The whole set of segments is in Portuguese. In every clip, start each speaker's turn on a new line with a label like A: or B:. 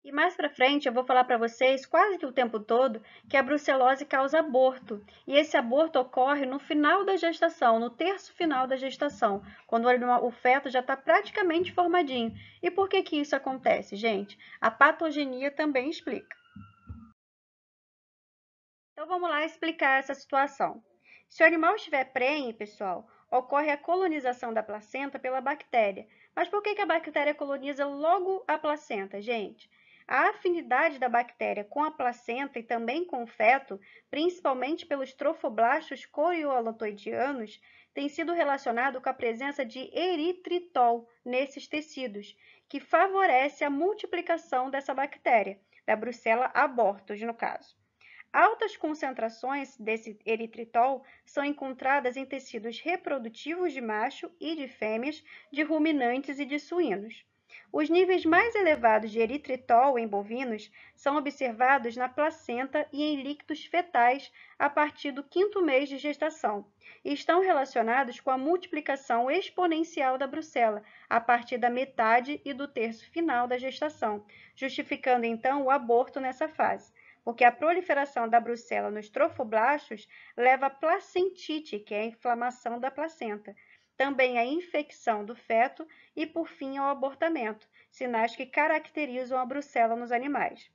A: E mais para frente eu vou falar para vocês quase que o tempo todo que a brucelose causa aborto. E esse aborto ocorre no final da gestação, no terço final da gestação, quando o feto já está praticamente formadinho. E por que que isso acontece, gente? A patogenia também explica. Então vamos lá explicar essa situação. Se o animal estiver prenhe, pessoal, ocorre a colonização da placenta pela bactéria. Mas por que que a bactéria coloniza logo a placenta, gente? A afinidade da bactéria com a placenta e também com o feto, principalmente pelos trofoblastos corioallantoidianos, tem sido relacionado com a presença de eritritol nesses tecidos, que favorece a multiplicação dessa bactéria, da Brucella abortus, no caso. Altas concentrações desse eritritol são encontradas em tecidos reprodutivos de macho e de fêmeas, de ruminantes e de suínos. Os níveis mais elevados de eritritol em bovinos são observados na placenta e em líquidos fetais a partir do 5º mês de gestação e estão relacionados com a multiplicação exponencial da brucela a partir da metade e do terço final da gestação, justificando então o aborto nessa fase, porque a proliferação da brucela nos trofoblastos leva à placentite, que é a inflamação da placenta, também à infecção do feto e, por fim, ao abortamento, sinais que caracterizam a brucela nos animais.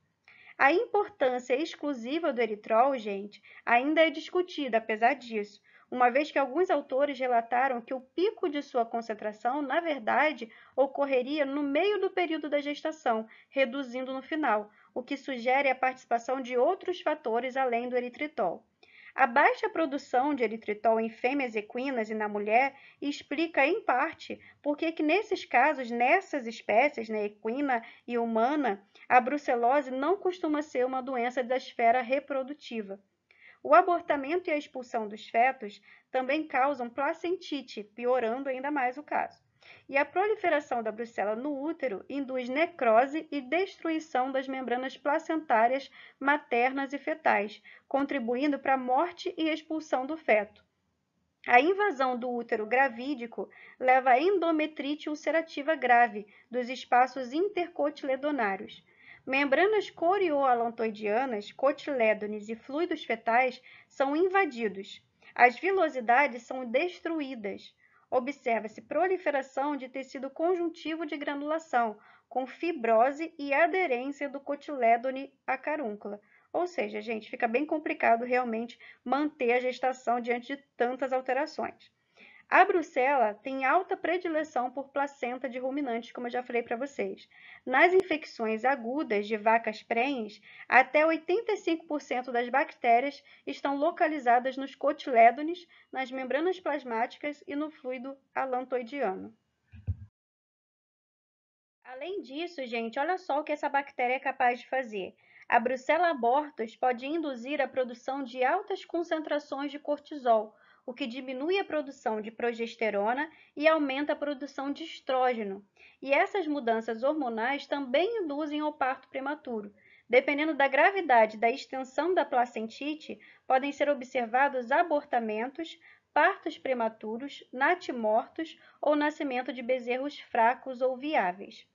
A: A importância exclusiva do eritrol, gente, ainda é discutida apesar disso, uma vez que alguns autores relataram que o pico de sua concentração, na verdade, ocorreria no meio do período da gestação, reduzindo no final, o que sugere a participação de outros fatores além do eritritol. A baixa produção de eritritol em fêmeas equinas e na mulher explica, em parte, por que nesses casos, nessas espécies, equina e humana, a brucelose não costuma ser uma doença da esfera reprodutiva. O abortamento e a expulsão dos fetos também causam placentite, piorando ainda mais o caso. E a proliferação da brucela no útero induz necrose e destruição das membranas placentárias maternas e fetais, contribuindo para a morte e expulsão do feto. A invasão do útero gravídico leva à endometrite ulcerativa grave dos espaços intercotiledonários. Membranas corioallantoidianas, cotilédones e fluidos fetais são invadidos. As vilosidades são destruídas. Observa-se proliferação de tecido conjuntivo de granulação, com fibrose e aderência do cotilédone à carúncula. Ou seja, gente, fica bem complicado realmente manter a gestação diante de tantas alterações. A brucela tem alta predileção por placenta de ruminantes, como eu já falei para vocês. Nas infecções agudas de vacas prenhes, até 85% das bactérias estão localizadas nos cotilédones, nas membranas plasmáticas e no fluido allantoidiano. Além disso, gente, olha só o que essa bactéria é capaz de fazer. A Brucella abortus pode induzir a produção de altas concentrações de cortisol, o que diminui a produção de progesterona e aumenta a produção de estrógeno. E essas mudanças hormonais também induzem ao parto prematuro. Dependendo da gravidade da extensão da placentite, podem ser observados abortamentos, partos prematuros, natimortos ou nascimento de bezerros fracos ou viáveis.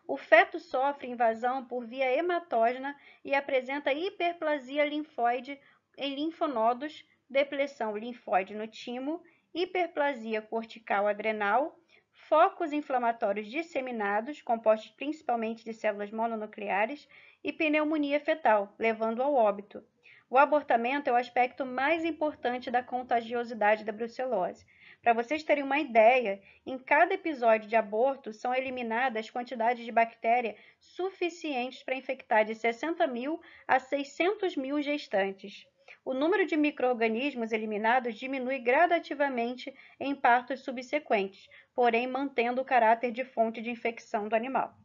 A: O feto sofre invasão por via hematógena e apresenta hiperplasia linfóide em linfonodos, depressão linfóide no timo, hiperplasia cortical adrenal, focos inflamatórios disseminados, compostos principalmente de células mononucleares, e pneumonia fetal, levando ao óbito. O abortamento é o aspecto mais importante da contagiosidade da brucelose. Para vocês terem uma ideia, em cada episódio de aborto são eliminadas quantidades de bactéria suficientes para infectar de 60.000 a 600.000 gestantes. O número de micro-organismos eliminados diminui gradativamente em partos subsequentes, porém mantendo o caráter de fonte de infecção do animal.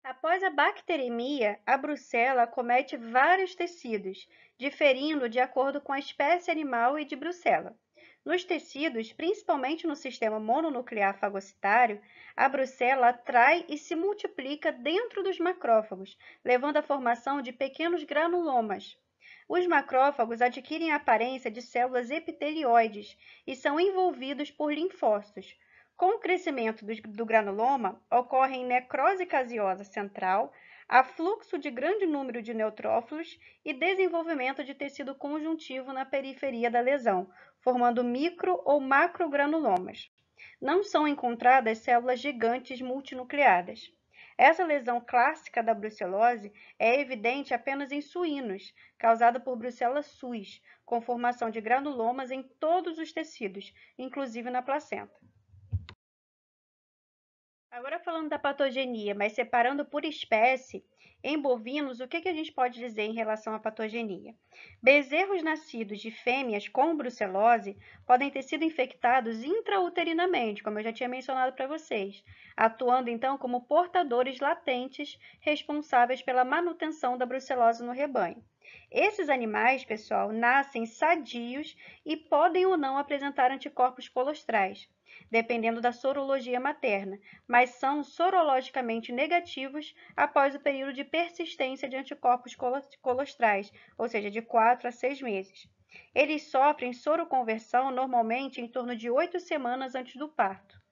A: Após a bacteremia, a brucela acomete vários tecidos, diferindo de acordo com a espécie animal e de brucela. Nos tecidos, principalmente no sistema mononuclear fagocitário, a brucela atrai e se multiplica dentro dos macrófagos, levando à formação de pequenos granulomas. Os macrófagos adquirem a aparência de células epitelioides e são envolvidos por linfócitos. Com o crescimento do granuloma, ocorre necrose caseosa central, afluxo de grande número de neutrófilos e desenvolvimento de tecido conjuntivo na periferia da lesão, formando micro ou macrogranulomas. Não são encontradas células gigantes multinucleadas. Essa lesão clássica da brucelose é evidente apenas em suínos, causada por Brucella suis, com formação de granulomas em todos os tecidos, inclusive na placenta. Agora falando da patogenia, mas separando por espécie, em bovinos, o que a gente pode dizer em relação à patogenia? Bezerros nascidos de fêmeas com brucelose podem ter sido infectados intrauterinamente, como eu já tinha mencionado para vocês, atuando então como portadores latentes responsáveis pela manutenção da brucelose no rebanho. Esses animais, pessoal, nascem sadios e podem ou não apresentar anticorpos colostrais, dependendo da sorologia materna, mas são sorologicamente negativos após o período de persistência de anticorpos colostrais, ou seja, de 4 a 6 meses. Eles sofrem soroconversão normalmente em torno de 8 semanas antes do parto.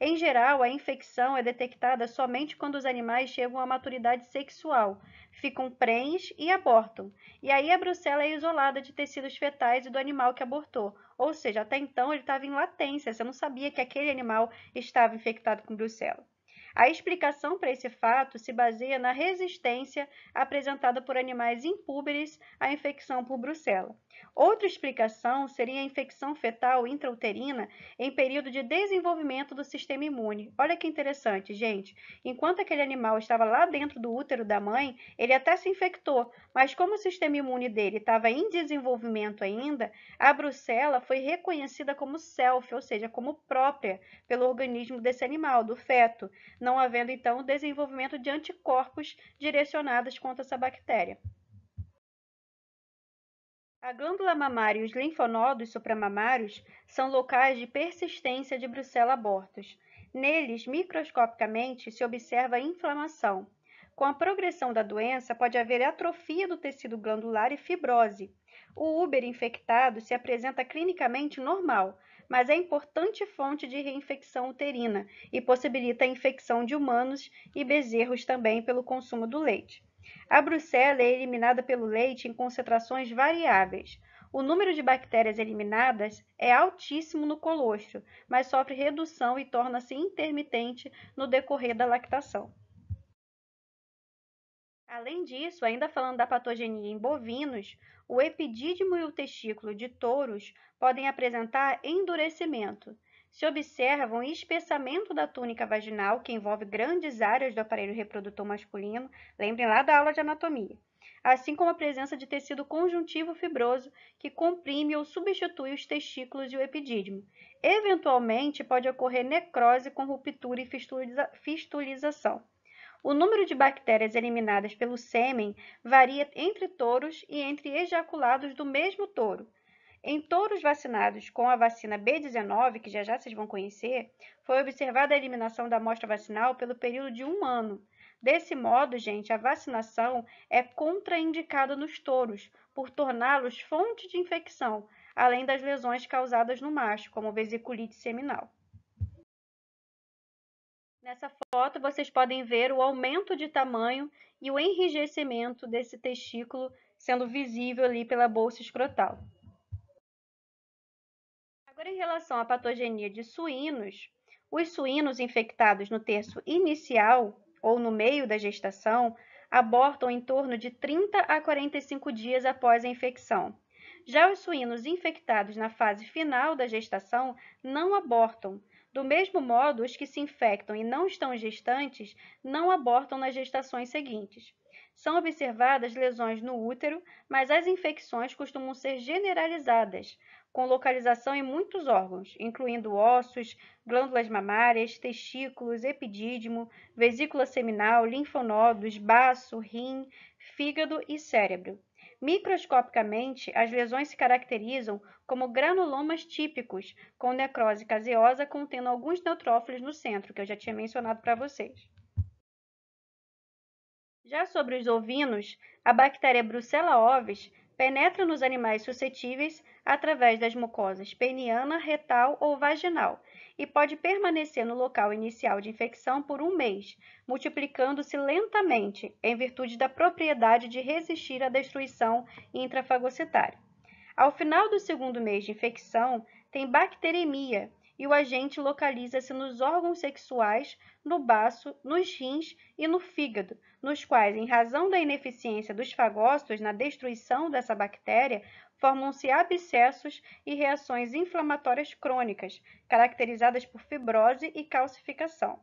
A: Em geral, a infecção é detectada somente quando os animais chegam à maturidade sexual, ficam prenhes e abortam. E aí a brucela é isolada de tecidos fetais e do animal que abortou. Ou seja, até então ele estava em latência, você não sabia que aquele animal estava infectado com brucela. A explicação para esse fato se baseia na resistência apresentada por animais impúberes à infecção por brucela. Outra explicação seria a infecção fetal intrauterina em período de desenvolvimento do sistema imune. Olha que interessante, gente. Enquanto aquele animal estava lá dentro do útero da mãe, ele até se infectou, mas como o sistema imune dele estava em desenvolvimento ainda, a brucela foi reconhecida como self, ou seja, como própria pelo organismo desse animal, do feto, não havendo então o desenvolvimento de anticorpos direcionados contra essa bactéria. A glândula mamária e os linfonodos supramamários são locais de persistência de Brucella abortus. Neles, microscopicamente, se observa a inflamação. Com a progressão da doença, pode haver atrofia do tecido glandular e fibrose. O úbero infectado se apresenta clinicamente normal, mas é importante fonte de reinfecção uterina e possibilita a infecção de humanos e bezerros também pelo consumo do leite. A brucela é eliminada pelo leite em concentrações variáveis. O número de bactérias eliminadas é altíssimo no colostro, mas sofre redução e torna-se intermitente no decorrer da lactação. Além disso, ainda falando da patogenia em bovinos, o epidídimo e o testículo de touros podem apresentar endurecimento. Se observam espessamento da túnica vaginal, que envolve grandes áreas do aparelho reprodutor masculino, lembrem lá da aula de anatomia, assim como a presença de tecido conjuntivo fibroso que comprime ou substitui os testículos e o epidídimo. Eventualmente, pode ocorrer necrose com ruptura e fistulização. O número de bactérias eliminadas pelo sêmen varia entre touros e entre ejaculados do mesmo touro. Em touros vacinados com a vacina B19, que já vocês vão conhecer, foi observada a eliminação da amostra vacinal pelo período de 1 ano. Desse modo, gente, a vacinação é contraindicada nos touros, por torná-los fonte de infecção, além das lesões causadas no macho, como vesiculite seminal. Nessa foto, vocês podem ver o aumento de tamanho e o enrijecimento desse testículo sendo visível ali pela bolsa escrotal. Agora, em relação à patogenia de suínos, os suínos infectados no terço inicial ou no meio da gestação abortam em torno de 30 a 45 dias após a infecção. Já os suínos infectados na fase final da gestação não abortam. Do mesmo modo, os que se infectam e não estão gestantes não abortam nas gestações seguintes. São observadas lesões no útero, mas as infecções costumam ser generalizadas, com localização em muitos órgãos, incluindo ossos, glândulas mamárias, testículos, epidídimo, vesícula seminal, linfonodos, baço, rim, fígado e cérebro. Microscopicamente, as lesões se caracterizam como granulomas típicos, com necrose caseosa contendo alguns neutrófilos no centro, que eu já tinha mencionado para vocês. Já sobre os ovinos, a bactéria Brucella ovis Penetra nos animais suscetíveis através das mucosas peniana, retal ou vaginal e pode permanecer no local inicial de infecção por 1 mês, multiplicando-se lentamente em virtude da propriedade de resistir à destruição intrafagocitária. Ao final do segundo mês de infecção, tem bacteremia e o agente localiza-se nos órgãos sexuais, no baço, nos rins e no fígado, nos quais, em razão da ineficiência dos fagócitos na destruição dessa bactéria, formam-se abscessos e reações inflamatórias crônicas, caracterizadas por fibrose e calcificação.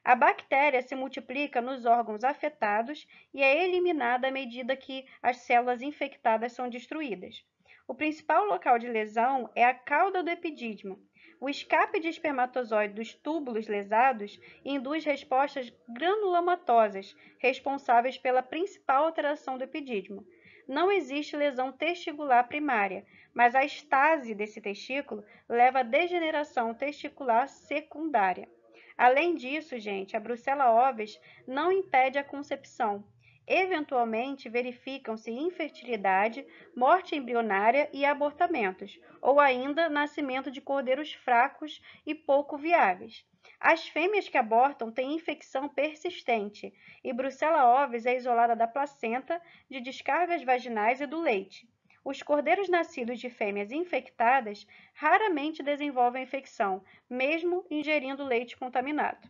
A: A bactéria se multiplica nos órgãos afetados e é eliminada à medida que as células infectadas são destruídas. O principal local de lesão é a cauda do epidídimo. O escape de espermatozoide dos túbulos lesados induz respostas granulomatosas, responsáveis pela principal alteração do epidídimo. Não existe lesão testicular primária, mas a estase desse testículo leva à degeneração testicular secundária. Além disso, gente, a brucela ovis não impede a concepção. Eventualmente, verificam-se infertilidade, morte embrionária e abortamentos, ou ainda nascimento de cordeiros fracos e pouco viáveis. As fêmeas que abortam têm infecção persistente e brucela ovis é isolada da placenta, de descargas vaginais e do leite. Os cordeiros nascidos de fêmeas infectadas raramente desenvolvem infecção, mesmo ingerindo leite contaminado.